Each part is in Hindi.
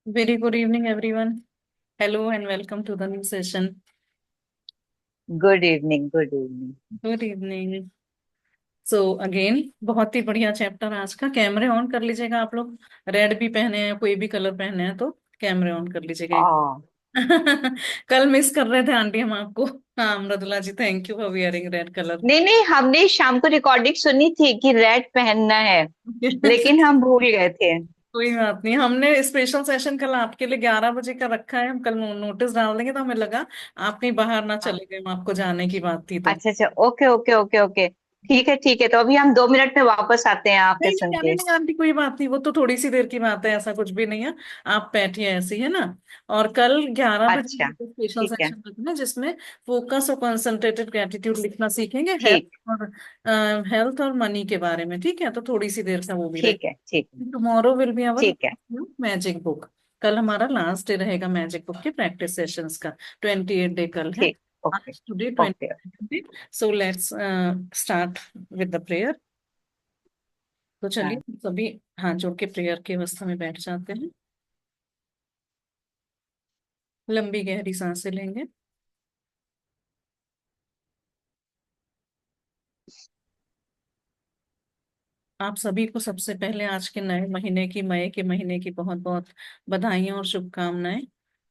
Very good evening, everyone. Hello and welcome to the new session. Good evening, good evening. Good evening. So again बहुत ही बढ़िया चैप्टर आज का। कैमरे ऑन कर लीजिएगा आप लोग। रेड भी पहने हैं, कोई भी कलर पहने हैं तो कैमरे ऑन कर लीजिएगा एक। आ, कल मिस कर रहे थे आंटी हम आपको। हाँ Mridula ji, thank you for wearing red colour. नहीं नहीं, हमने शाम को रिकॉर्डिंग सुनी थी कि रेड पहनना है, लेकिन हम भूल गए थे। कोई बात नहीं, हमने स्पेशल सेशन कल आपके लिए 11 बजे का रखा है। हम कल नोटिस डाल देंगे, तो हमें लगा आप कहीं बाहर ना हाँ, चले गए, आपको जाने की बात थी तो। अच्छा अच्छा, ओके ओके ओके ओके। ठीक है ठीक है, तो अभी हम 2 मिनट में वापस आते हैं आपके नहीं सुन नहीं, अरे के। नहीं आंटी, कोई बात नहीं, वो तो थोड़ी सी देर की बात है, ऐसा कुछ भी नहीं है। आप बैठिए ऐसे ही, है ना। और कल 11 बजे अच्छा, स्पेशल ठीक है। सेक्शन रखना है, जिसमें फोकस और कंसंट्रेटेड ग्रेटिट्यूड लिखना सीखेंगे, ठीक, हेल्थ और मनी के बारे में। ठीक है, तो थोड़ी सी देर से वो भी ठीक है, ठीक है, रहेगा। टुमारो विल बी अवर ठीक है। Magic book. कल हमारा लास्ट डे रहेगा मैजिक बुक के प्रैक्टिस सेशंस का। 28 डे कल है। ठीक, ओके आज today okay. 20। So let's start with the prayer. तो चलिए हाँ, सभी हाथ जोड़ के प्रेयर की अवस्था में बैठ जाते हैं। लंबी गहरी सांसें लेंगे। आप सभी को सबसे पहले आज के नए महीने की, मई के महीने की बहुत बहुत बधाइयां और शुभकामनाएं।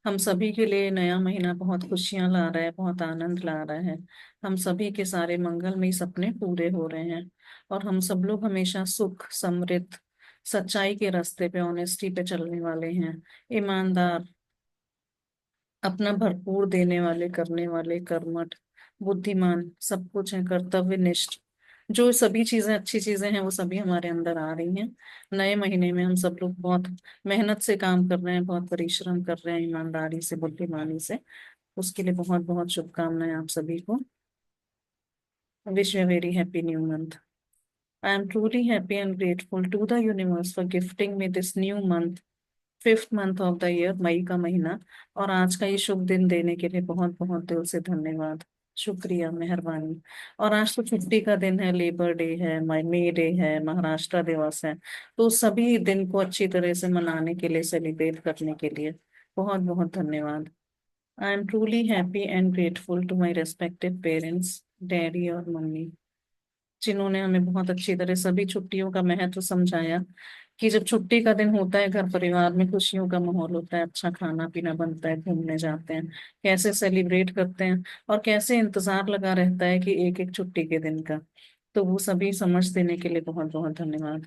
हम सभी के लिए नया महीना बहुत खुशियां ला रहा है, बहुत आनंद ला रहा है। हम सभी के सारे मंगलमय सपने पूरे हो रहे हैं। और हम सब लोग हमेशा सुख समृद्ध, सच्चाई के रास्ते पे, ऑनेस्टी पे चलने वाले हैं। ईमानदार, अपना भरपूर देने वाले, करने वाले, कर्मठ, बुद्धिमान, सब कुछ है, कर्तव्यनिष्ठ। जो सभी चीजें, अच्छी चीजें हैं, वो सभी हमारे अंदर आ रही हैं। नए महीने में हम सब लोग बहुत मेहनत से काम कर रहे हैं, बहुत परिश्रम कर रहे हैं, ईमानदारी से, बुद्धिमानी से। उसके लिए बहुत बहुत शुभकामनाएं आप सभी को। Wish you very happy new month. I am truly happy and grateful to the universe for gifting me this new month, fifth month of the year, मई का महीना। और आज का ये शुभ दिन देने के लिए बहुत बहुत दिल से धन्यवाद। शुक्रिया, मेहरबानी। और आज तो छुट्टी का दिन है, लेबर डे है, मे डे है, महाराष्ट्र दिवस है। तो सभी दिन को अच्छी तरह से मनाने के लिए, सेलिब्रेट करने के लिए बहुत बहुत धन्यवाद। I am truly happy and grateful to my respective parents, daddy और मम्मी, जिन्होंने हमें बहुत अच्छी तरह सभी छुट्टियों का महत्व समझाया। कि जब छुट्टी का दिन होता है, घर परिवार में खुशियों का माहौल होता है, अच्छा खाना पीना बनता है, घूमने जाते हैं, कैसे सेलिब्रेट करते हैं, और कैसे इंतजार लगा रहता है कि एक एक छुट्टी के दिन का। तो वो सभी समझ देने के लिए बहुत बहुत धन्यवाद।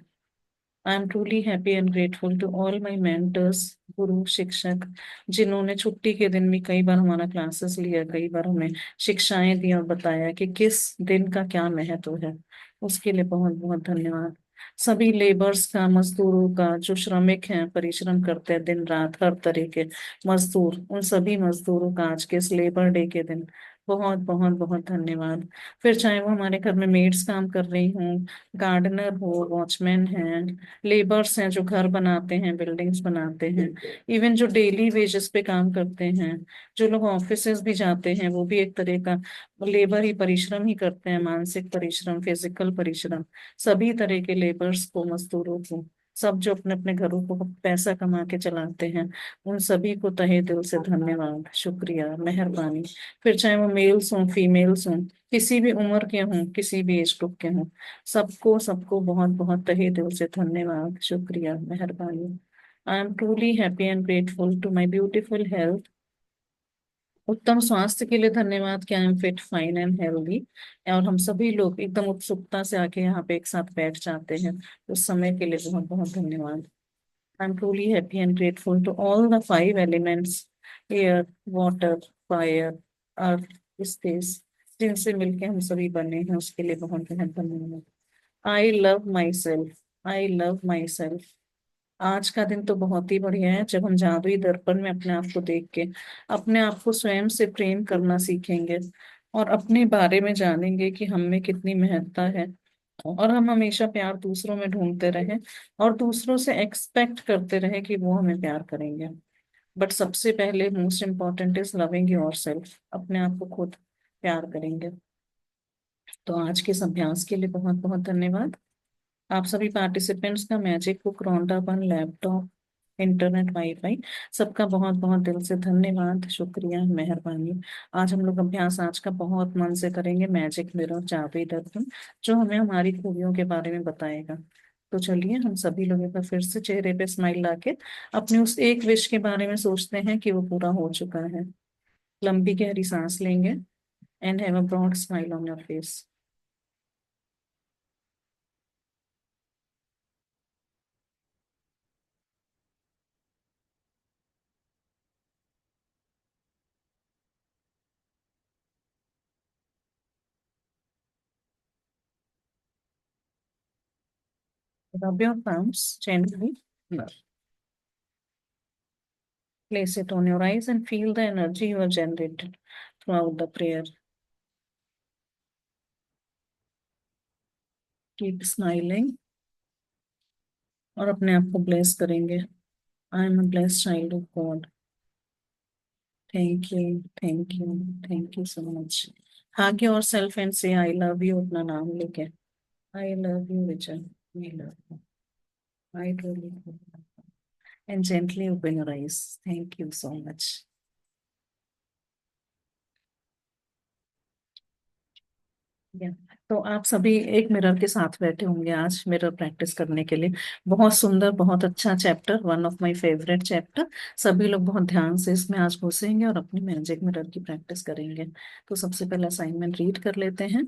I am truly happy and grateful to all my mentors, गुरु, शिक्षक, जिन्होंने छुट्टी के दिन भी कई बार हमारा क्लासेस लिया, कई बार हमें शिक्षाएं दी और बताया कि किस दिन का क्या महत्व है। उसके लिए बहुत बहुत धन्यवाद। सभी लेबर्स का, मजदूरों का, जो श्रमिक हैं, परिश्रम करते हैं दिन रात, हर तरह के मजदूर, उन सभी मजदूरों का आज के इस लेबर डे के दिन बहुत बहुत बहुत धन्यवाद। फिर चाहे वो हमारे घर में मेड्स काम कर रही हूँ, गार्डनर हो, वॉचमैन हैं, लेबर्स हैं जो घर बनाते हैं, बिल्डिंग्स बनाते हैं, इवन जो डेली वेजेस पे काम करते हैं, जो लोग ऑफिसेज भी जाते हैं, वो भी एक तरह का लेबर ही, परिश्रम ही करते हैं, मानसिक परिश्रम, फिजिकल परिश्रम। सभी तरह के लेबर्स को, मजदूरों को, सब जो अपने अपने घरों को पैसा कमा के चलाते हैं, उन सभी को तहे दिल से धन्यवाद, शुक्रिया, मेहरबानी। फिर चाहे वो मेल्स हों, फीमेल्स हों, किसी भी उम्र के हों, किसी भी एज ग्रुप के हों, सबको सबको बहुत बहुत तहे दिल से धन्यवाद, शुक्रिया, मेहरबानी। I am truly happy and grateful to my beautiful health. उत्तम स्वास्थ्य के लिए धन्यवाद कि I am fit, fine and healthy. और हम सभी लोग एकदम उत्सुकता से आके यहाँ पे एक साथ बैठ जाते हैं, उस समय के लिए बहुत बहुत धन्यवाद। I am truly happy and grateful to all the five elements, air, water, fire, earth, space, जिनसे मिलके हम सभी बने हैं, उसके लिए बहुत बहुत धन्यवाद। I love my self, I love my self. आज का दिन तो बहुत ही बढ़िया है, जब हम जादुई दर्पण में अपने आप को देख के अपने आप को स्वयं से प्रेम करना सीखेंगे, और अपने बारे में जानेंगे कि हम में कितनी महत्ता है। और हम हमेशा प्यार दूसरों में ढूंढते रहें, और दूसरों से एक्सपेक्ट करते रहें कि वो हमें प्यार करेंगे। बट सबसे पहले most important is loving your self, अपने आप को खुद प्यार करेंगे। तो आज के इस अभ्यास के लिए बहुत बहुत धन्यवाद। आप सभी पार्टिसिपेंट्स का मैजिक बुक, रौंदापन लैपटॉप, इंटरनेट वाईफाई, सबका बहुत बहुत दिल से धन्यवाद, शुक्रिया, मेहरबानी। आज हम लोग अभ्यास आज का बहुत मन से करेंगे, मैजिक मिरर, जादुई दर्पण, जो हमें हमारी खूबियों के बारे में बताएगा। तो चलिए हम सभी लोग एक बार फिर से चेहरे पे स्माइल लाके अपने उस एक विश के बारे में सोचते हैं कि वो पूरा हो चुका है। लंबी गहरी सांस लेंगे and have a broad smile on your face. Rub your palms gently. Place it on your eyes and feel the energy you have generated throughout the prayer. Keep smiling और अपने आप को ब्लेस करेंगे। I am a blessed child of God. Thank you, thank you, thank you so much. Hug your self and से आई लव यू अपना नाम लेके। आई love you Vijay, I love you, I truly, and gently open your eyes. Thank you so much. या, तो आप सभी एक मिरर के साथ बैठे होंगे आज मिरर प्रैक्टिस करने के लिए। बहुत सुंदर, बहुत अच्छा chapter, one of my favourite chapter. सभी लोग बहुत ध्यान से इसमें आज घुसेंगे और अपनी मैजिक मिरर की प्रैक्टिस करेंगे। तो सबसे पहले असाइनमेंट रीड कर लेते हैं।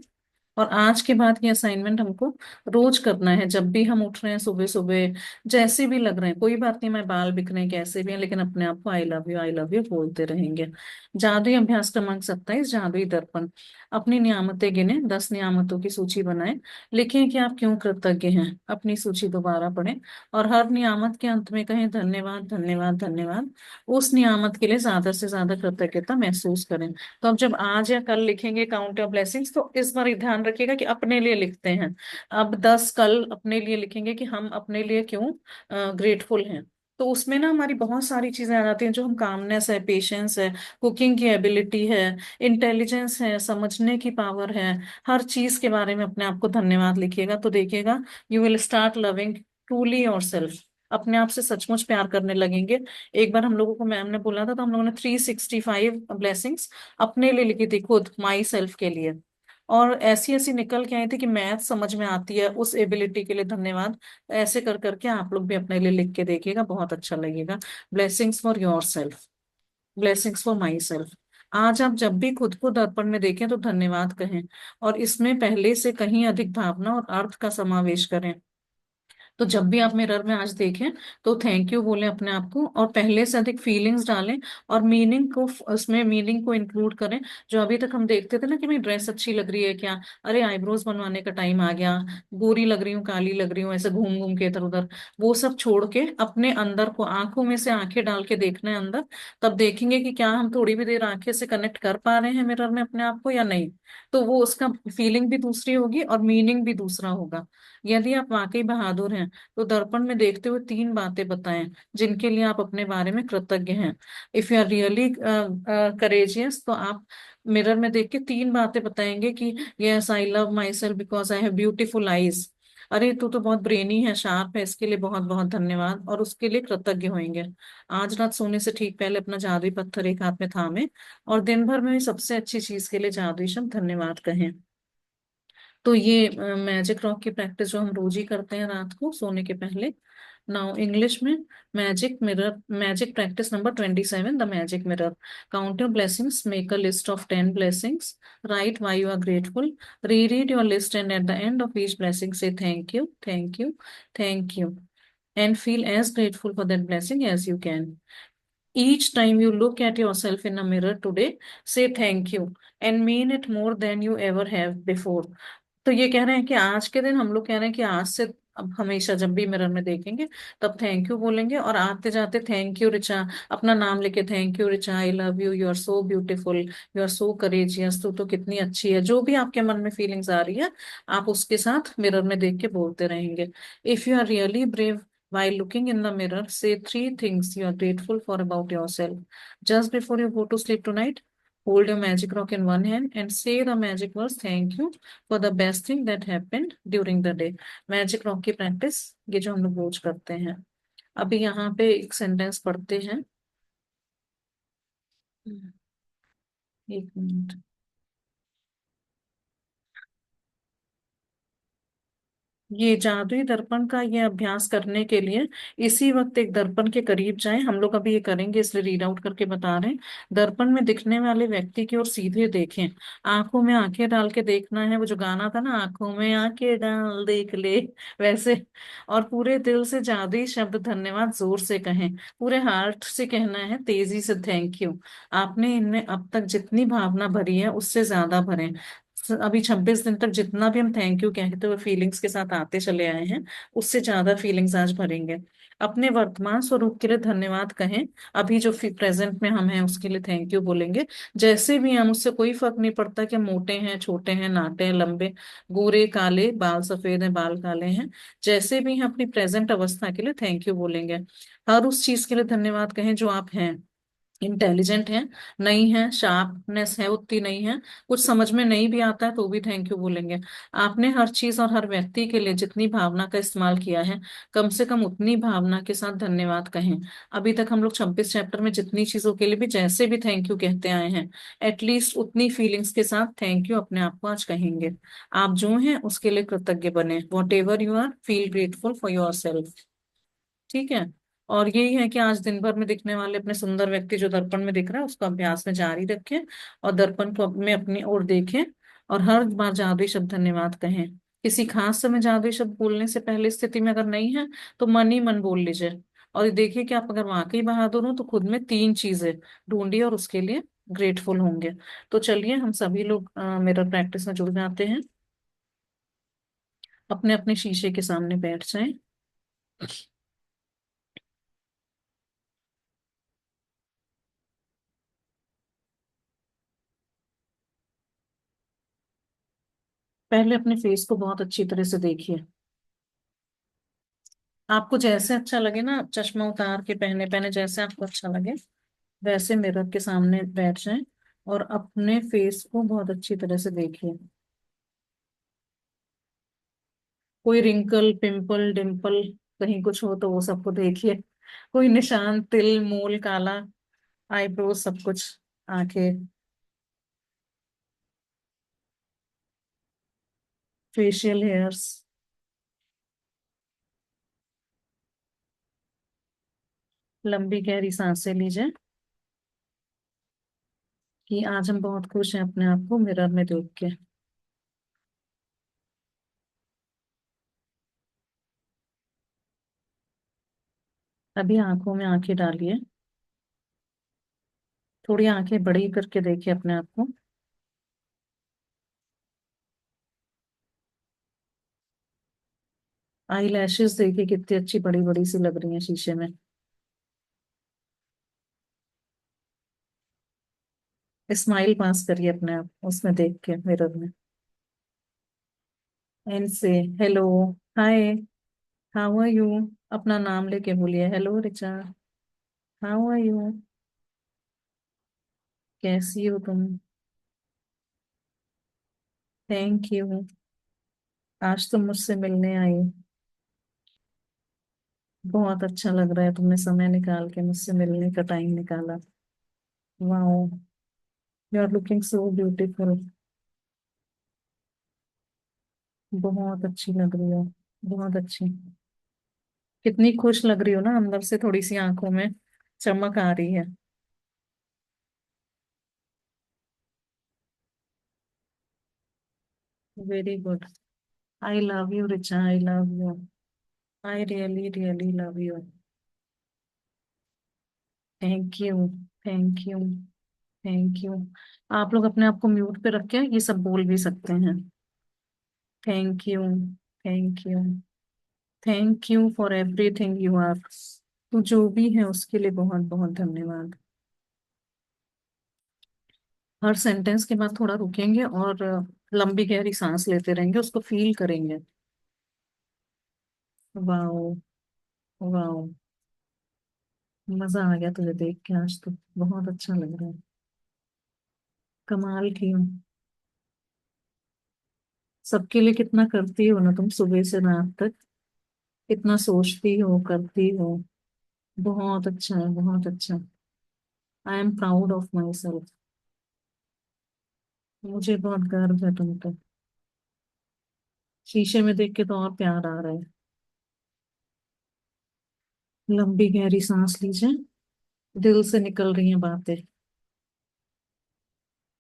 और आज के बाद ये असाइनमेंट हमको रोज करना है, जब भी हम उठ रहे हैं सुबह सुबह, जैसे भी लग रहे हैं, कोई बात नहीं, मैं बाल बिक रहे हैं कैसे भी हैं, लेकिन अपने आप को आई लव यू बोलते रहेंगे। जादुई अभ्यास क्रमांक 27, जादुई दर्पण। अपनी नियामतें गिने, 10 नियामतों की सूची बनाएं। लिखें कि आप क्यों कृतज्ञ हैं। अपनी सूची दोबारा पढ़ें और हर नियामत के अंत में कहें धन्यवाद, धन्यवाद, धन्यवाद। उस नियामत के लिए ज्यादा से ज्यादा कृतज्ञता महसूस करें। तो अब जब आज या कल लिखेंगे काउंट योर ब्लेसिंग्स, तो इस बार ध्यान रखिएगा कि अपने लिए लिखते हैं। अब 10 कल अपने लिए लिखेंगे कि हम अपने लिए क्यों ग्रेटफुल हैं। तो उसमें ना हमारी बहुत सारी चीजें आ जाती हैं, जो हम, कामनेस है, पेशेंस है, कुकिंग की एबिलिटी है, इंटेलिजेंस है, समझने की पावर है। हर चीज के बारे में अपने आप को धन्यवाद लिखिएगा, तो देखिएगा you will start loving truly your self. अपने आप से सचमुच प्यार करने लगेंगे। एक बार हम लोगों को मैम ने बोला था, तो हम लोगों ने 365 ब्लेसिंग्स अपने लिए लिखी थी, खुद माई सेल्फ के लिए। और ऐसी ऐसी निकल के आई थी कि मैथ समझ में आती है, उस एबिलिटी के लिए धन्यवाद। ऐसे कर करके आप लोग भी अपने लिए लिख के देखिएगा, बहुत अच्छा लगेगा। Blessings for your self, blessings for my self. आज आप जब भी खुद को दर्पण में देखें तो धन्यवाद कहें, और इसमें पहले से कहीं अधिक भावना और अर्थ का समावेश करें। तो जब भी आप मिरर में आज देखें तो थैंक यू बोलें अपने आप को, और पहले से अधिक फीलिंग्स डालें, और मीनिंग को, उसमें मीनिंग को इंक्लूड करें। जो अभी तक हम देखते थे ना कि मेरी ड्रेस अच्छी लग रही है क्या, अरे आईब्रोज बनवाने का टाइम आ गया, गोरी लग रही हूँ, काली लग रही हूँ, ऐसे घूम घूम के इधर उधर, वो सब छोड़ के अपने अंदर को, आंखों में से आंखें डाल के देखना है अंदर। तब देखेंगे कि क्या हम थोड़ी भी देर आंखें से कनेक्ट कर पा रहे हैं मिरर में अपने आप को या नहीं। तो वो उसका फीलिंग भी दूसरी होगी और मीनिंग भी दूसरा होगा। यदि आप वाकई बहादुर हैं तो दर्पण में देखते हुए 3 बातें बताएं जिनके लिए आप अपने बारे में कृतज्ञ हैं। If you are really courageous, तो आप मिरर में देख के 3 बातें बताएंगे कि yes I love my self because I have beautiful eyes. अरे तू तो बहुत ब्रेनी है, शार्प है, इसके लिए बहुत बहुत धन्यवाद, और उसके लिए कृतज्ञ होंगे। आज रात सोने से ठीक पहले अपना जादुई पत्थर एक हाथ में थामे और दिन भर में सबसे अच्छी चीज के लिए जादुई शब्द धन्यवाद कहें। तो ये मैजिक रॉक की प्रैक्टिस जो हम रोज ही करते हैं रात को सोने के पहले। नाउ इंग्लिश में, magic mirror, magic practice number 27, the magic mirror. Count your blessings, make a list of 10 blessings, write why you are grateful, reread your list and at the end of each blessing say thank you, thank you, thank you, and feel as grateful for that blessing as you can. Each time you look at yourself in a mirror today, say thank you and mean it more than you ever have before. तो ये कह रहे हैं कि आज के दिन हम लोग कह रहे हैं कि आज से अब हमेशा जब भी मिरर में देखेंगे तब थैंक यू बोलेंगे, और आते जाते थैंक यू रिचा, अपना नाम लेके thank you Richa, I love you, you are so beautiful, you are so courageous, तू तो कितनी अच्छी है, जो भी आपके मन में फीलिंग्स आ रही है आप उसके साथ मिरर में देख के बोलते रहेंगे। If you are really brave while looking in the mirror, say 3 things you are grateful for about yourself. Just before you go to sleep tonight, hold your magic rock in one hand and say the magic words thank you for the best thing that happened during the day. Magic rock की प्रैक्टिस ये जो हम लोग रोज करते हैं। अभी यहाँ पे एक सेंटेंस पढ़ते हैं। एक मिनट। ये जादुई दर्पण का ये अभ्यास करने के लिए इसी वक्त एक दर्पण के करीब जाएं। हम लोग अभी ये करेंगे, इसलिए रीड आउट करके बता रहे हैं। दर्पण में दिखने वाले व्यक्ति की ओर सीधे देखें। आंखों में आंखें डाल के देखना है, वो जो गाना था ना, आंखों में आंखें डाल देख ले, वैसे। और पूरे दिल से जादुई शब्द धन्यवाद जोर से कहें। पूरे हार्ट से कहना है, तेजी से, थैंक यू। आपने इनमें अब तक जितनी भावना भरी है उससे ज्यादा भरें। अभी 26 दिन तक जितना भी हम थैंक यू कहते हुए फीलिंग्स के साथ आते चले आए हैं, उससे ज्यादा फीलिंग्स आज भरेंगे। अपने वर्तमान स्वरूप के लिए धन्यवाद कहें। अभी जो प्रेजेंट में हम हैं उसके लिए थैंक यू बोलेंगे। जैसे भी हम, उससे कोई फर्क नहीं पड़ता कि हम मोटे हैं, छोटे हैं, नाटे हैं, लंबे, गोरे, काले, बाल सफेद हैं, बाल काले हैं। जैसे भी हम अपनी प्रेजेंट अवस्था के लिए थैंक यू बोलेंगे। हर उस चीज के लिए धन्यवाद कहें जो आप हैं। इंटेलिजेंट है, नहीं है, शार्पनेस है उतनी नहीं है, कुछ समझ में नहीं भी आता है तो भी थैंक यू बोलेंगे। आपने हर चीज और हर व्यक्ति के लिए जितनी भावना का इस्तेमाल किया है, कम से कम उतनी भावना के साथ धन्यवाद कहें। अभी तक हम लोग 26 चैप्टर में जितनी चीजों के लिए भी जैसे भी थैंक यू कहते आए हैं, एटलीस्ट उतनी फीलिंग्स के साथ थैंक यू अपने आप को आज कहेंगे। आप जो हैं उसके लिए कृतज्ञ बने। Whatever you are, feel grateful for yourself. ठीक है। और यही है कि आज दिन भर में दिखने वाले अपने सुंदर व्यक्ति जो दर्पण में दिख रहा है उसको अभ्यास में जारी रखें। और दर्पण को में अपनी ओर देखें। और हर बार जादुई शब्द धन्यवाद कहें। किसी खास समय जादुई शब्द बोलने से पहले स्थिति में अगर नहीं है तो मन ही मन बोल लीजिए। और ये देखिए कि आप अगर वाकई बहादुर हो तो खुद में 3 चीजें ढूंढिए और उसके लिए ग्रेटफुल होंगे। तो चलिए हम सभी लोग मिरर प्रैक्टिस में जुड़ जाते हैं। अपने अपने शीशे के सामने बैठ जाएं। पहले अपने फेस को बहुत अच्छी तरह से देखिए। आपको जैसे अच्छा लगे ना, चश्मा उतार के पहने पहने जैसे आपको अच्छा लगे वैसे मिरर के सामने बैठ जाएं। और अपने फेस को बहुत अच्छी तरह से देखिए। कोई रिंकल, पिंपल, डिम्पल कहीं कुछ हो तो वो सबको देखिए। कोई निशान, तिल, मोल, काला, आईब्रोज, सब कुछ, आंखें, फेशियल हेयर्स। लंबी गहरी सांसें लीजिए कि आज हम बहुत खुश हैं अपने आप को मिरर में देख के। अभी आंखों में आंखें डालिए। थोड़ी आंखें बड़ी करके देखिए अपने आप को। आई लैशेस देखिए कितनी अच्छी बड़ी बड़ी सी लग रही हैं शीशे में। स्माइल पास करिए अपने आप उसमें देख के, मिरर में। And say hello, hi, how are you. अपना नाम लेके बोलिए, hello Richa, how are you, कैसी हो तुम, थैंक यू, आज तुम मुझसे मिलने आई, बहुत अच्छा लग रहा है तुमने समय निकाल के मुझसे मिलने का टाइम निकाला। Wow, you are looking so beautiful. बहुत अच्छी लग रही हो, बहुत अच्छी। कितनी खुश लग रही हो ना, अंदर से थोड़ी सी आंखों में चमक आ रही है। Very good. I love you Richa, I love you. I really really love you. Thank you, thank you, thank you. आप लोग अपने आप को म्यूट पे रख के ये सब बोल भी सकते हैं। Thank you, thank you, thank you for everything you are. तो जो भी है उसके लिए बहुत बहुत धन्यवाद। हर सेंटेंस के बाद थोड़ा रुकेंगे और लंबी गहरी सांस लेते रहेंगे, उसको फील करेंगे। वाओ, वाओ, मजा आ गया तुझे देख के, आज तो बहुत अच्छा लग रहा है। कमाल की हूँ। सबके लिए कितना करती हो ना तुम, सुबह से रात तक कितना सोचती हो, करती हो। बहुत अच्छा है, बहुत अच्छा। I am proud of my self. मुझे बहुत गर्व है तुम पे। शीशे में देख के तो और प्यार आ रहा है। लंबी गहरी सांस लीजिए। दिल से निकल रही हैं बातें।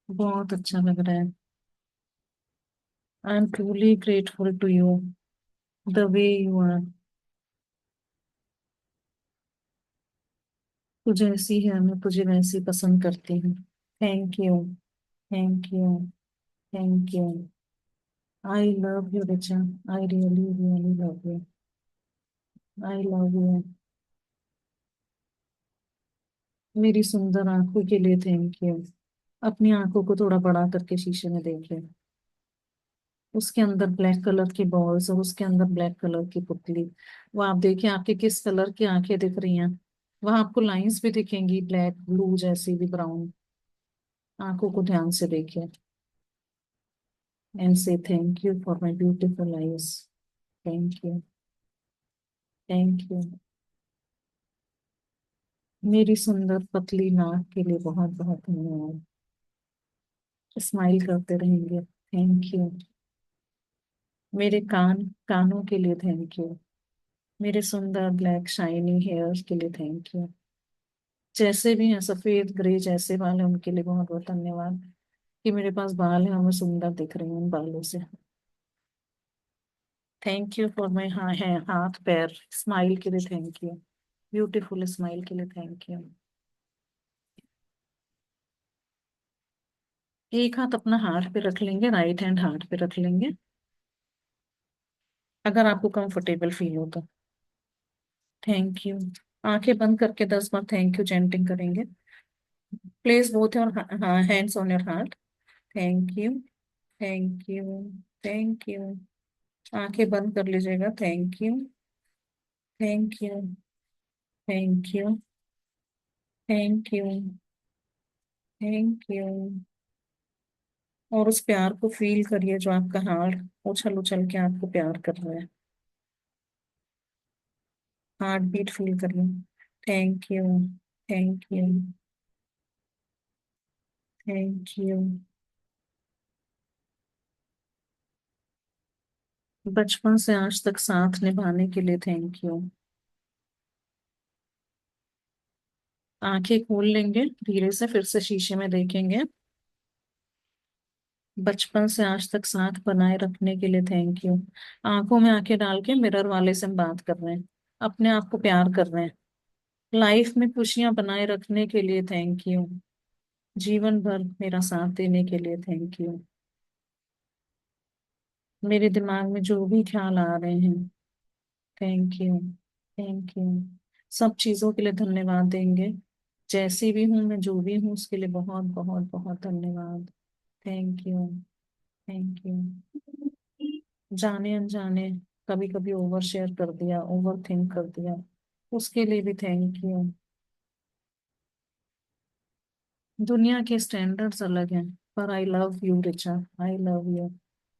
बहुत अच्छा लग रहा है। I am truly grateful to you, the way you are. तू जैसी है मैं तुझे वैसी पसंद करती हूँ। Thank you. Thank you. Thank you. I love you Richa. I really really love you. I love you. मेरी सुंदर आंखों के लिए थैंक यू। अपनी आंखों को थोड़ा बड़ा करके शीशे में देखिए। उसके अंदर ब्लैक कलर की बॉल्स और उसके अंदर ब्लैक कलर की पुतली। वो आप देखिए आपके किस कलर की आंखें दिख रही हैं। वहां आपको लाइंस भी दिखेंगी, ब्लैक ब्लू जैसी भी, ब्राउन। आंखों को ध्यान से देखिए एंड से thank you for my beautiful eyes. Thank you. Thank you. मेरी सुंदर पतली नाक के लिए बहुत बहुत धन्यवाद। स्माइल करते रहेंगे। Thank you. मेरे कानों के लिए थैंक यू। मेरे सुंदर ब्लैक शाइनी हेयर के लिए थैंक यू। जैसे भी हैं सफेद ग्रे जैसे बाल हैं उनके लिए बहुत बहुत धन्यवाद कि मेरे पास बाल हैं और मैं सुंदर दिख रही हूँ उन बालों से। थैंक यू फॉर माई हाथ पैर स्माइल के लिए थैंक यू। ब्यूटीफुल स्माइल के लिए थैंक यू। एक हाथ अपना हार्ट पे रख लेंगे, राइट हैंड हार्ट पे रख लेंगे, अगर आपको कंफर्टेबल फील हो तो। Thank you. आंखें बंद करके 10 बार थैंक यू चैंटिंग करेंगे। Place both your hands on your heart. Thank you. Thank you. Thank you. आंखें बंद कर लीजिएगा। Thank you. Thank you. Thank you. Thank you. Thank you. और उस प्यार को फील करिए जो आपका हार्ट उछल उछल के आपको प्यार कर रहा है। हार्ट बीट फील करिए। Thank you. Thank you. Thank you. बचपन से आज तक साथ निभाने के लिए थैंक यू। आंखें खोल लेंगे धीरे से, फिर से शीशे में देखेंगे। बचपन से आज तक साथ बनाए रखने के लिए थैंक यू। आंखों में आंखें डाल के मिरर वाले से हम बात कर रहे हैं। अपने आप को प्यार कर रहे हैं। लाइफ में खुशियां बनाए रखने के लिए थैंक यू। जीवन भर मेरा साथ देने के लिए थैंक यू। मेरे दिमाग में जो भी ख्याल आ रहे हैं थैंक यू। Thank you. सब चीजों के लिए धन्यवाद देंगे। जैसी भी हूँ मैं, जो भी हूँ, उसके लिए बहुत बहुत बहुत धन्यवाद। Thank you. Thank you. जाने अनजाने कभी कभी ओवर शेयर कर दिया, ओवर थिंक कर दिया, उसके लिए भी थैंक यू। दुनिया के स्टैंडर्ड्स अलग हैं, पर आई love you Richa. I love you.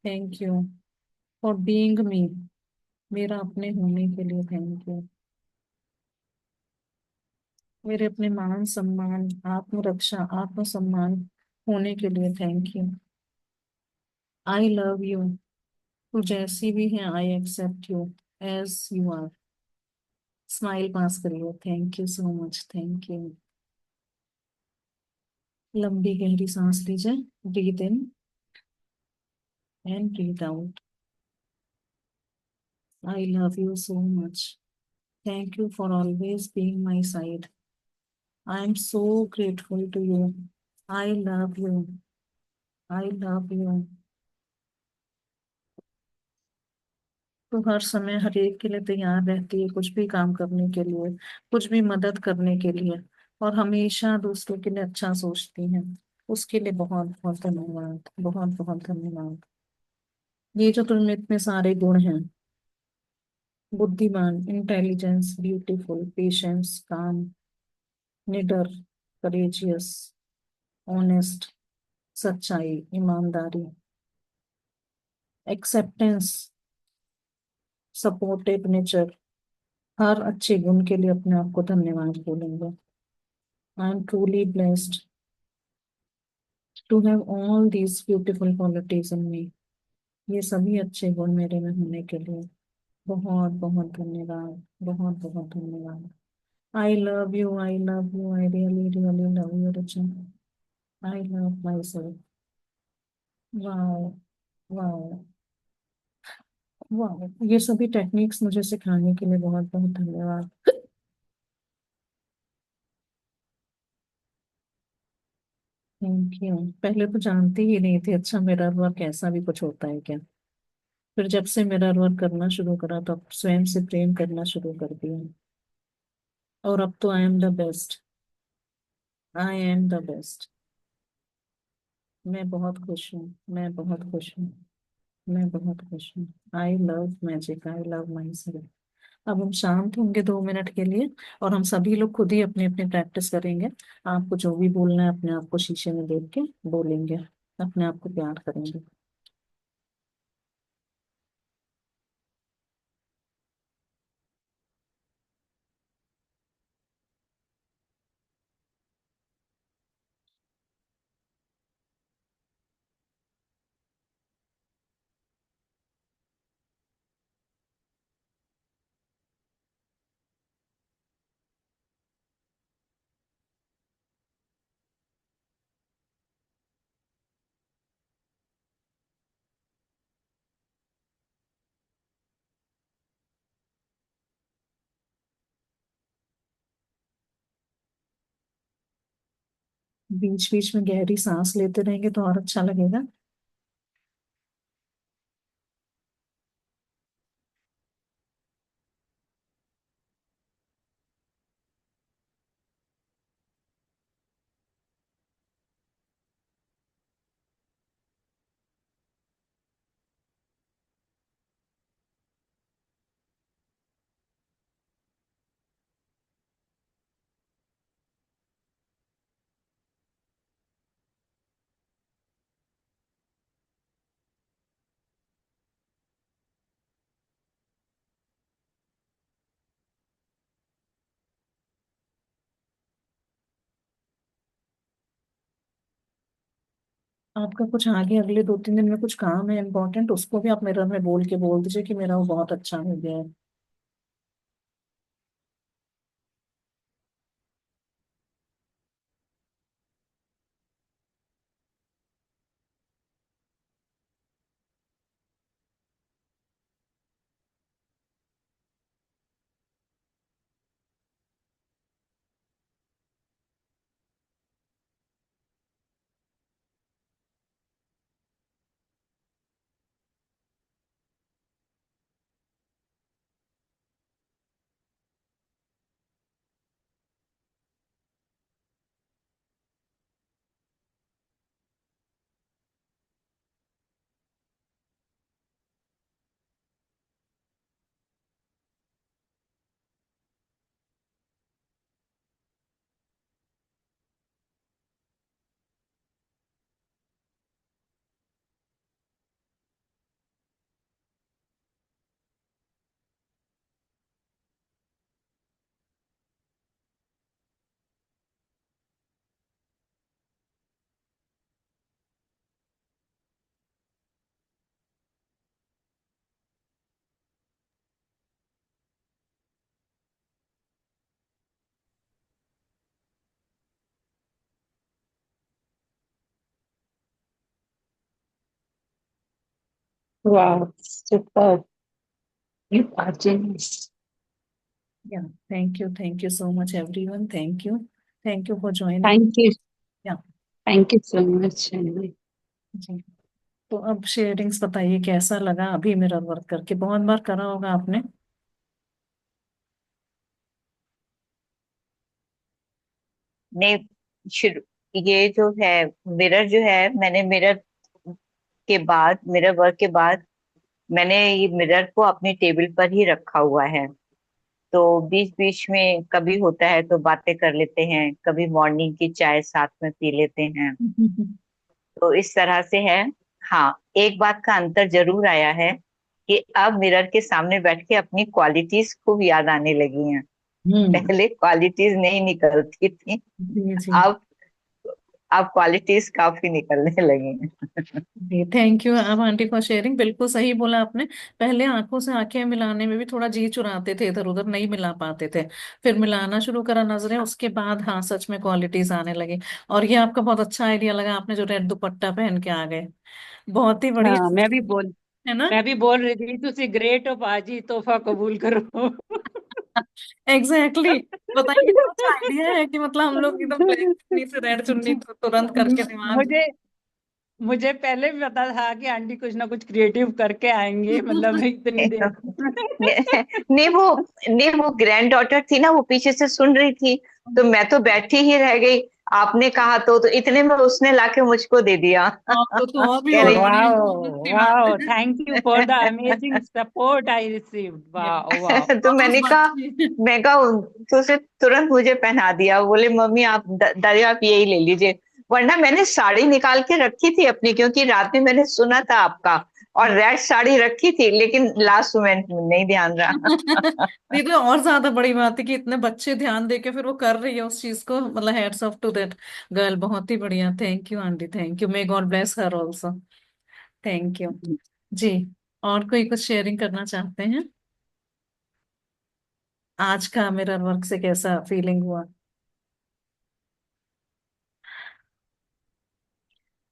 Thank you for being me. मेरा अपने होने के लिए थैंक यू। मेरे अपने मान सम्मान, आत्मरक्षा, आत्मसम्मान होने के लिए thank you. I love you. तू जैसी भी है I accept you as you are. Smile pass करिए। Thank you so much. Thank you. लंबी गहरी सांस लीजिए। Breathe in and breathe out. I love you so much. Thank you for always being my side. I am so grateful to you. I love you. I love you. तो हर समय हर एक के लिए तैयार रहती है, कुछ भी काम करने के लिए, कुछ भी मदद करने के लिए, और हमेशा दूसरों के लिए अच्छा सोचती हैं। उसके लिए बहुत बहुत धन्यवाद। बहुत बहुत धन्यवाद। ये जो तुम में इतने सारे गुण हैं, बुद्धिमान, इंटेलिजेंस, ब्यूटीफुल, पेशेंस, काम, निडर, करेजियस, ऑनेस्ट, सच्चाई, ईमानदारी, एक्सेप्टेंस, सपोर्टिव नेचर, हर अच्छे गुण के लिए अपने आप को धन्यवाद बोलेंगे। I am truly blessed to have all these beautiful qualities in me. ये सभी अच्छे गुण मेरे में होने के लिए बहुत बहुत धन्यवाद, बहुत बहुत धन्यवाद। आई love you, I love you, I really really love you Ruchi. I love my self. Wow, wow, wow, ये सभी टेक्निक्स मुझे सिखाने के लिए बहुत बहुत धन्यवाद। Thank you. पहले तो जानती ही नहीं थी अच्छा मिरर वर्क ऐसा भी कुछ होता है क्या। फिर जब से मिरर वर्क करना शुरू करा तब स्वयं से प्रेम करना शुरू कर दिया। और अब तो I am the best. I am the best. मैं बहुत खुश हूँ, मैं बहुत खुश हूँ, मैं बहुत खुश हूँ। I love magic, I love my self. अब हम शांत होंगे 2 मिनट के लिए और हम सभी लोग खुद ही अपनी अपनी प्रैक्टिस करेंगे। आपको जो भी बोलना है अपने आप को शीशे में देख के बोलेंगे, अपने आप को प्यार करेंगे। बीच बीच में गहरी सांस लेते रहेंगे तो और अच्छा लगेगा। आपका कुछ आगे अगले 2-3 दिन में कुछ काम है इम्पोर्टेंट, उसको भी आप मिरर में बोल के बोल दीजिए कि मेरा वो बहुत अच्छा हो गया है। Wow, super. You are genius. या, thank you so much everyone, thank you for joining. Thank you. या, Thank you so much, Shanvi. जी। तो अब शेयरिंग्स बताइए कैसा लगा अभी मिरर वर्क करके, बहुत बार करा होगा आपने। ने शुरू ये जो है मिरर जो है मैंने मिरर वर्क के बाद मैंने ये मिरर को अपनी टेबल पर ही रखा हुआ है। तो बीच बीच में कभी होता है तो बातें कर लेते हैं, कभी मॉर्निंग की चाय साथ में पी लेते हैं। तो इस तरह से है। हाँ, एक बात का अंतर जरूर आया है कि अब मिरर के सामने बैठ के अपनी क्वालिटीज खूब याद आने लगी हैं। हम्म। पहले क्वालिटीज नहीं निकलती थी, जी जी। अब अब क्वालिटीज काफी निकलने लगी हैं। जी थैंक यू अब आंटी फॉर शेयरिंग, बिल्कुल सही बोला आपने। पहले आंखों से आंखें मिलाने में भी थोड़ा जी चुराते थे, इधर उधर नहीं मिला पाते थे। फिर मिलाना शुरू करा नजरें, उसके बाद हाँ सच में क्वालिटीज आने लगी। और ये आपका बहुत अच्छा आइडिया लगा, आपने जो रेड दुपट्टा पहन के आ गए, बहुत ही बढ़िया। हाँ, है ना? मैं भी बोल रही थी तुसी ग्रेट हो बाजी, तोहफा कबूल करो। Exactly exactly। बताइए कितना अच्छा आइडिया है कि मतलब हम लोग एकदम ब्लैक चुन्नी से रेड चुन्नी तुरंत करके दिमाग। मुझे मुझे पहले भी पता था कि आंटी कुछ ना कुछ क्रिएटिव करके आएंगे, मतलब इतनी देर। नहीं वो नहीं वो ग्रैंड डॉटर थी ना, वो पीछे से सुन रही थी, तो मैं तो बैठी ही रह गई। आपने कहा तो इतने में उसने लाके मुझको दे दिया। हाँ तो और भी कह और रही बढ़िया, वाह, तो बहुत अच्छी बात वाह, है। Thank you for the amazing support I received, वाह वाह। तो और उस मैंने कहा, बच्चे मैं कहा तो उसे तुरंत मुझे पहना दिया। बोले मम्मी आप दादी आप यही ले लीजिए। वरना मैंने साड़ी निकाल के रखी थी अपनी, क्योंकि रात में मैंने सुना था आपका, और रेड साड़ी रखी थी, लेकिन लास्ट मोमेंट में नहीं ध्यान रहा। नहीं तो और ज्यादा बड़ी बात है कि इतने बच्चे ध्यान दे के फिर वो कर रही है उस चीज को, मतलब heads off to that girl, बहुत ही बढ़िया। Thank you aunty, thank you, may God bless her also. Thank you. जी। और कोई कुछ शेयरिंग करना चाहते हैं? आज का मिरर वर्क से कैसा फीलिंग हुआ?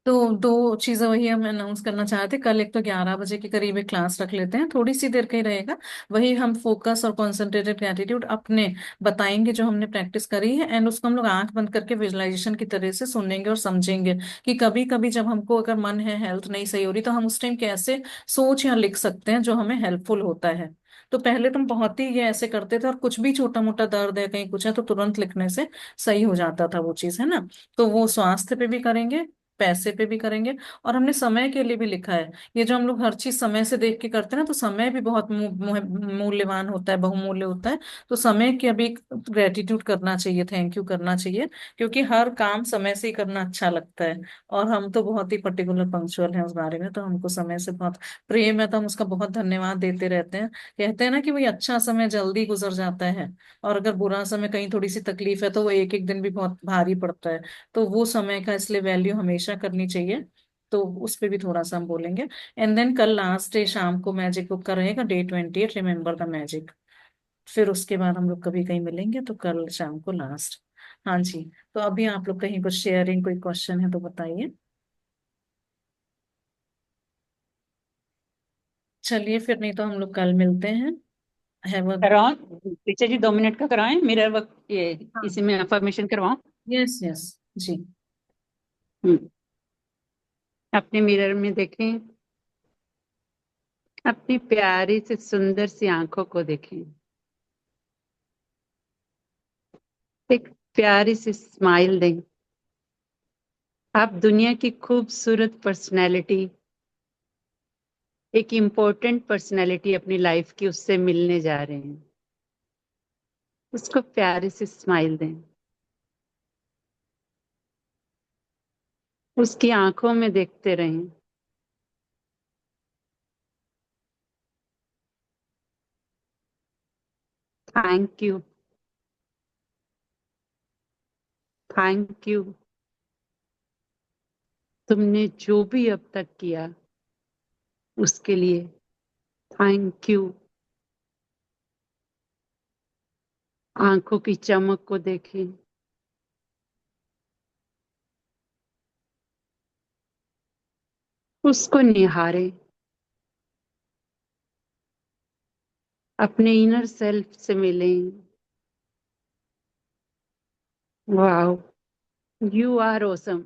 तो दो चीजें वही हम अनाउंस करना चाहते हैं। कल एक तो 11 बजे के करीब एक क्लास रख लेते हैं, थोड़ी सी देर का ही रहेगा। वही हम फोकस और कॉन्सेंट्रेटेड ग्रेटिट्यूड अपने बताएंगे जो हमने प्रैक्टिस करी है, एंड उसको हम लोग आंख बंद करके विजुअलाइजेशन की तरह से सुनेंगे और समझेंगे कि कभी कभी जब हमको अगर मन है, हेल्थ नहीं सही हो रही, तो हम उस टाइम कैसे सोच या लिख सकते हैं जो हमें हेल्पफुल होता है। तो पहले तुम बहुत ही ये ऐसे करते थे, और कुछ भी छोटा मोटा दर्द है कहीं कुछ है तो तुरंत लिखने से सही हो जाता था वो चीज, है ना? तो वो स्वास्थ्य पे भी करेंगे, पैसे पे भी करेंगे, और हमने समय के लिए भी लिखा है। ये जो हम लोग हर चीज समय से देख के करते हैं ना, तो समय भी बहुत मूल्यवान होता है, बहुमूल्य होता है। तो समय की अभी ग्रेटिट्यूड करना चाहिए, थैंक यू करना चाहिए, क्योंकि हर काम समय से ही करना अच्छा लगता है। और हम तो बहुत ही पर्टिकुलर पंक्चुअल हैं उस बारे में, तो हमको समय से बहुत प्रेम है, तो हम उसका बहुत धन्यवाद देते रहते हैं। कहते हैं ना कि वही अच्छा समय जल्दी गुजर जाता है, और अगर बुरा समय कहीं थोड़ी सी तकलीफ है तो वो एक एक दिन भी बहुत भारी पड़ता है। तो वो समय का इसलिए वैल्यू हमेशा करनी चाहिए। तो उस पे भी थोड़ा सा हम बोलेंगे। एंड देन कल लास्ट डे शाम को मैजिक बुक का रहेगा, डे 28, रिमेम्बर द मैजिक। फिर उसके बाद हम लोग कभी कहीं मिलेंगे, तो कल शाम को लास्ट। हाँ जी। तो अभी आप लोग कहीं कुछ शेयरिंग, कोई क्वेश्चन है तो बताइए। चलिए फिर, नहीं तो हम लोग कल मिलते हैं। Have a. कराओ, पीछे जी 2 मिनट का कराएं मिरर वर्क, ये हाँ। इसी में अफर्मेशन करवाओ। Yes yes. जी। हम्म, अपने मिरर में देखें, अपनी प्यारी से सुंदर सी आंखों को देखें, एक प्यारी सी स्माइल दें। आप दुनिया की खूबसूरत पर्सनैलिटी, एक इम्पोर्टेंट पर्सनैलिटी अपनी लाइफ की, उससे मिलने जा रहे हैं। उसको प्यारी सी स्माइल दें, उसकी आंखों में देखते रहें। Thank you, thank you. तुमने जो भी अब तक किया उसके लिए थैंक यू। आंखों की चमक को देखें, उसको निहारें, अपने इनर सेल्फ से मिलें। Wow, you are awesome.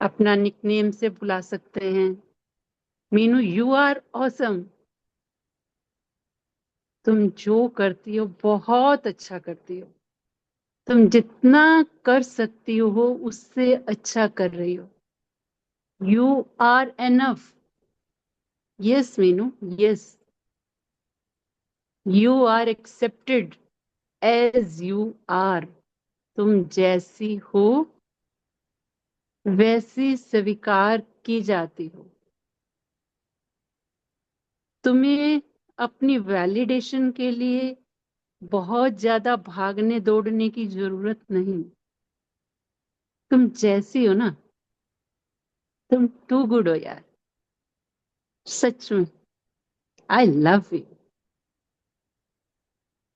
अपना निकनेम से बुला सकते हैं, मीनू यू आर ऑसम। तुम जो करती हो बहुत अच्छा करती हो। तुम जितना कर सकती हो उससे अच्छा कर रही हो। You are enough. Yes Meenu, yes. You are accepted as you are. तुम जैसी हो वैसी स्वीकार की जाती हो। तुम्हें अपनी वैलिडेशन के लिए बहुत ज्यादा भागने दौड़ने की जरूरत नहीं। तुम जैसी हो ना, तुम टू गुड हो यार। सच में। आई love you.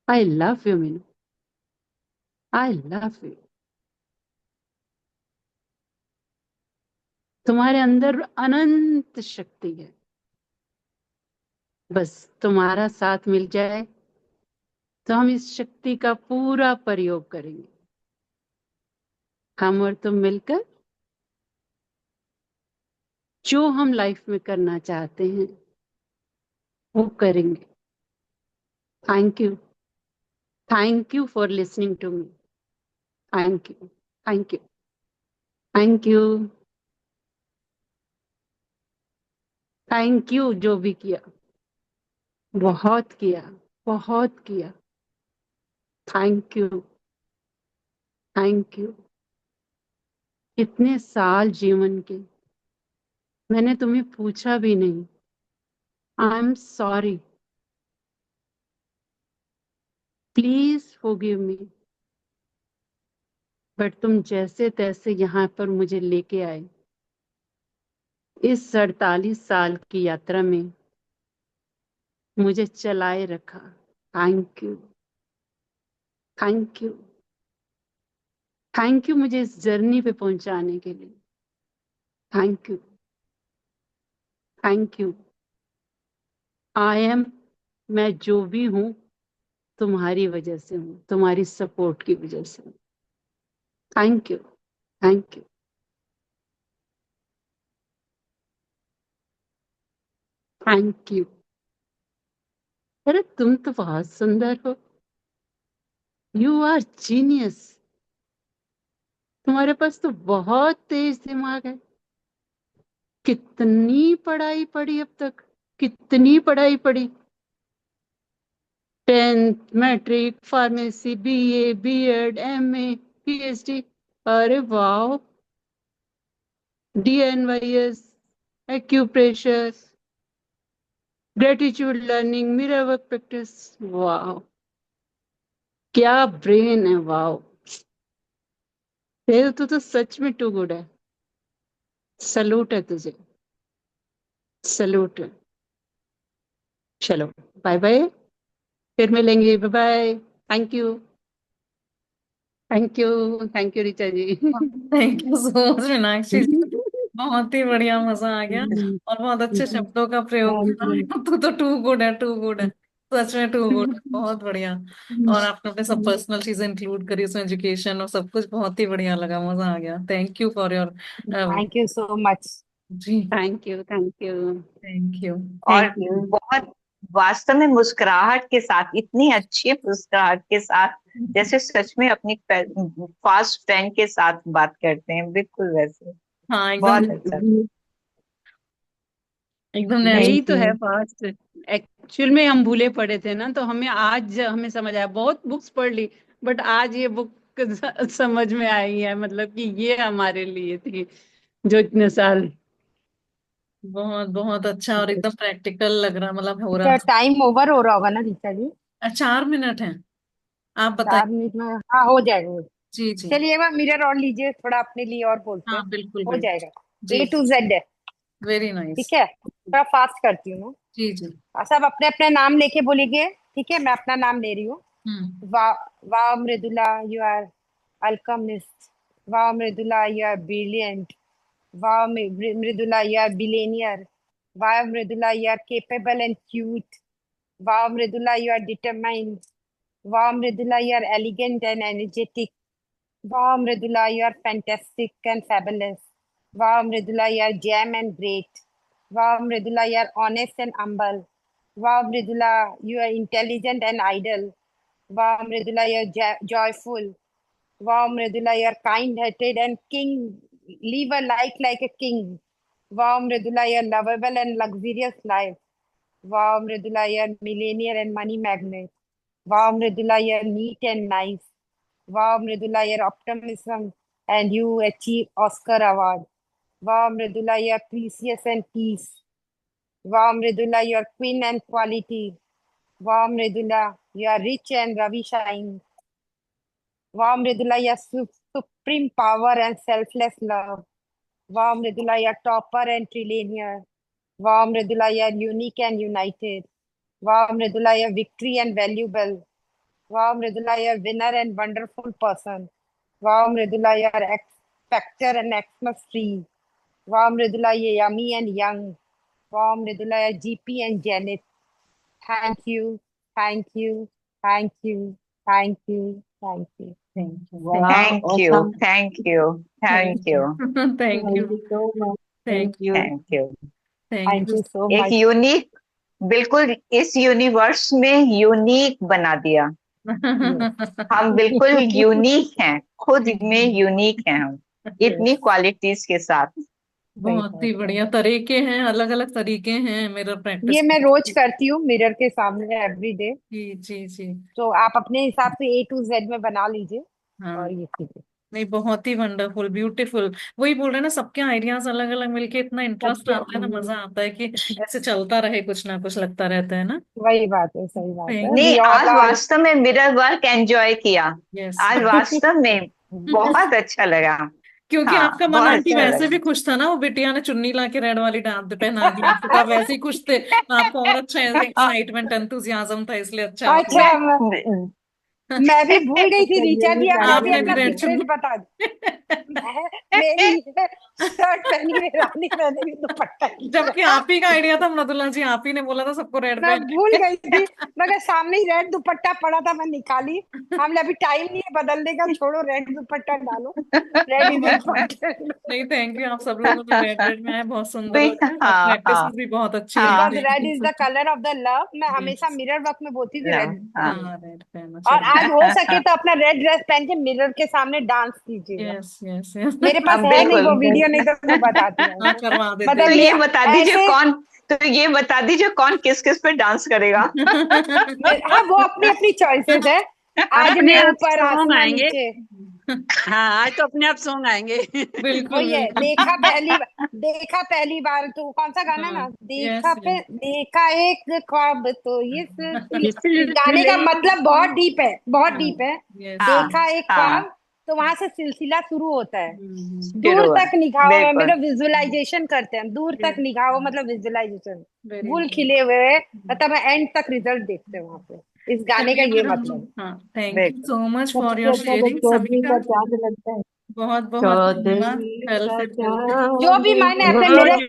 I love you Meenu. I love you. तुम्हारे अंदर अनंत शक्ति है। बस तुम्हारा साथ मिल जाए तो हम इस शक्ति का पूरा प्रयोग करेंगे। हम और तुम मिलकर जो हम लाइफ में करना चाहते हैं वो करेंगे। Thank you. Thank you for listening to me. Thank you. Thank you. Thank you. Thank you जो भी किया। बहुत किया। बहुत किया। Thank you. Thank you. इतने साल जीवन के मैंने तुम्हें पूछा भी नहीं। I am sorry. Please forgive me. But तुम जैसे तैसे यहाँ पर मुझे लेके आए। इस 48 साल की यात्रा में मुझे चलाए रखा। Thank you. Thank you. Thank you मुझे इस जर्नी पे पहुंचाने के लिए। Thank you. Thank you. I am, मैं जो भी हूँ तुम्हारी वजह से हूँ, तुम्हारी सपोर्ट की वजह से हूँ। Thank you. Thank you. Thank you. अरे तुम तो बहुत सुंदर हो। You are genius. तुम्हारे पास तो बहुत तेज दिमाग है। कितनी पढ़ाई पढ़ी अब तक। कितनी पढ़ाई पढ़ी। 10th matric, pharmacy, BA, BEd, MA, PhD. अरे वाह। DNYS, acupressure, gratitude learning, mirror work practice. वाह, क्या ब्रेन है। वाह, तो सच में टू गुड है। सलूट है तुझे। सलूट है। चलो, बाय बाय। फिर मिलेंगे। Bye bye. Thank you. Thank you. Thank you Richa ji. Thank you so much Meenakshi ji, बहुत ही बढ़िया, मजा आ गया। और बहुत अच्छे शब्दों का प्रयोग करा है। तू तो टू गुड है, टू गुड है। सच में टू गुड है, बहुत बढ़िया। और आपने अपने सब पर्सनल चीजें इंक्लूड करी उसमें, एजुकेशन और सब कुछ, बहुत ही बढ़िया लगा, मजा आ गया। Thank you for your. Thank you so much. जी। Thank you. Thank you. Thank you. और थैंक यू। बहुत, वास्तव में मुस्कुराहट के साथ, इतनी अच्छी मुस्कुराहट के साथ, जैसे सच में अपनी फास्ट फ्रेंड के साथ बात करते हैं, बिल्कुल वैसे। हाँ एकदम, बहुत अच्छा। एकदम यही थैंक तो नेचुरल। है यू। पास्ट। एक्चुअल में हम भूले पड़े थे ना, तो हमें आज हमें समझ आया। बहुत बुक्स पढ़ ली, बट आज ये बुक समझ में आई है, मतलब कि ये हमारे लिए थी जो इतने साल। बहुत बहुत अच्छा, और एकदम प्रैक्टिकल लग रहा, मतलब हो रहा तो था। टाइम ओवर हो रहा होगा ना रीता जी? 4 मिनट है, आप बताइए। 4 मिनट में हाँ हो जाएगा वो। जी जी। चलिए, एक बार मिरर और लीजिए, थोड़ा अपने लिए और बोलते हाँ हैं। बिल्कुल हो बिल्कुल। जाएगा। जी जी। A to Z है। Very nice. ठीक है, थोड़ा फास्ट करती हूँ मैं। जी जी। सब अपने अपने नाम लेके बोलिए। ठीक है, मैं अपना नाम ले रही हूँ। हम्म। वाह। वाह मृदुला, यू आर अल्कमिस्ट। वाह मृदुला, यू आर ब्रिलियंट। वाह Mridula, you are billionaire. Wow, Mridula, you are capable and cute. Wow, Mridula, you are determined. Wow, Mridula, you are elegant and energetic. Wow, Mridula, you are fantastic and fabulous. Wow, Mridula, you are jam and great. Wow, Mridula, you are honest and humble. Wow, Mridula, you are intelligent and idle. Wow, Mridula, you are joyful. Wow, Mridula, you are kind-hearted and king. Live a life like a king. Wow, Mridula, you are lovable and luxurious life. Wow, Mridula, you are millionaire and money magnet. Wow, Mridula, you are neat and nice. Wow, Mridula, your optimism and you achieve Oscar award. Wow, Mridula, you are precious and peace. Wow, Mridula, you are queen and quality. Wow, Mridula, you are rich and Ravi shine. Wow, Mridula, you are supreme power and selfless love. Wow, Mridula, you are topper and trillionaire. Wow, Mridula, you are unique and united. Wow, Mridula, you are victory and valuable. Wow, Mridula, you are winner and wonderful person. Wow, Mridula, you are X factor and Xmas free. Wow, Mridula, you are yummy and young. Wow, Mridula, you are GP and Janet. Thank you, thank you, thank you, thank you, thank you. Thank you, Wow, Thank you. awesome. Thank you. thank Thank you, you. thank Thank you, you so much. thank Thank you. Thank you. thank Thank you. you so एक much. यूनिक, बिल्कुल इस यूनिवर्स में यूनिक बना दिया। Yes, हम बिल्कुल यूनिक हैं, खुद में यूनिक हैं हम, इतनी yes. क्वालिटीज के साथ। सही बहुत बात ही है। बढ़िया तरीके हैं, अलग अलग तरीके हैं मिरर प्रैक्टिस ये मैं रोज करने करती हूँ मिरर के सामने एवरी डे। की। जी जी। तो आप अपने हिसाब से A to Z में बना लीजिए हाँ, और ये कीजिए। नहीं बहुत ही वंडरफुल ब्यूटीफुल। वही बोल रहे हैं ना, सबके आइडियाज अलग अलग मिलके इतना इंटरेस्ट सबके आता है ना, मजा आता है कि ऐसे चलता रहे, कुछ ना कुछ लगता रहता है ना। वही बात है, सही बात है। थैंक नहीं, वी ऑल आज आर। वास्तव में मिरर वर्क एंजॉय किया। यस। आज वास्तव में बहुत अच्छा लगा। क्योंकि हाँ, आपका मन बहुत आंटी अच्छा वैसे भी लगा। खुश था ना, वो बिटिया ने चुन्नी ला के रेड वाली डांट पहना दी आपको, तो आप वैसे ही खुश थे। आपको और अच्छा एक्साइटमेंट एंथुजियाज्म था, इसलिए अच्छा आप अच्छा, मैं मैं भी भूल गई थी रीचा जी, अब मैं भी आपने भी अपना रेड सीक्रेट चुन्नी। बता दूं। मैं मेरी ये शर्ट पहनी है रानी, मैंने भी दुपट्टा जबकि लिया। आप ही का आइडिया था मृदुला जी, आप ही ने बोला था सबको रेड मैं भूल पहने। गई थी, मगर सामने ही रेड दुपट्टा पड़ा था, मैं निकाली। हमने अभी टाइम नहीं है बदलने का, छोड़ो रेड दुपट्टा डालो। रेड इज बहुत बढ़िया। इम्पोर्टेंट। नहीं थैंक यू, आप सब लोगों ने रेड रेड में आए, बहुत सुंदर लग रहा है, और हाँ प्रैक्टिस हाँ भी बहुत अच्छी रही। बिकॉज हाँ thank red you is the so colour of the love. मैं हमेशा मच। मिरर वर्क में बोलती थी रेड। हाँ हाँ, रेड पहना और चलिए। आज हो सके तो अपना रेड ड्रेस पहन के मिरर के सामने डांस कीजिएगा। Yes yes yes. मेरे पास हाँ, है नहीं बिल्कुल। वो वीडियो, नहीं तो मैं बताती हूँ हाँ, आपको। करवा देते तो मतलब ये बता दीजिए ऐसे कौन, तो ये बता दीजिए कौन किस किस पे डांस करेगा। हाँ, वो अपनी अपनी चॉइसेस है। आज अपने मैं आप ऊपर सॉन्ग आसमां आएंगे। नीचे। हाँ, आज तो अपने आप सॉन्ग आएंगे। बिल्कुल वही है, बिल्कुल। देखा पहली बार तो कौन सा गाना हाँ, ना, यस यस देखा एक ख्वाब तो ये ये इस गाने का सिलसिले मतलब बहुत डीप है, बहुत हाँ, डीप है। यस हाँ देखा एक हाँ, ख्वाब, तो वहां से सिलसिला शुरू होता है। दूर शुरू है, तक निगाहों में बिल्कुल। मतलब विजुअलाइजेशन करते हैं, दूर तक निगाहों मतलब विजुअलाइजेशन। वेरी गुल नाइस। खिले हुए मतलब एंड तक रिजल्ट देखते हैं वहां पे। इस गाने का चलिए ये फिर हम मतलब लोग, हाँ थैंक यू बिल्कुल। सो मच फॉर सबसे योर अच्छा जब शेयरिंग सभी चौधरी का। का चांद लगता है। बहुत बहुत धन्यवाद। चौधरी कल का फिर मिलते हैं। जो चांद भी मैंने अपने वो मिरर जो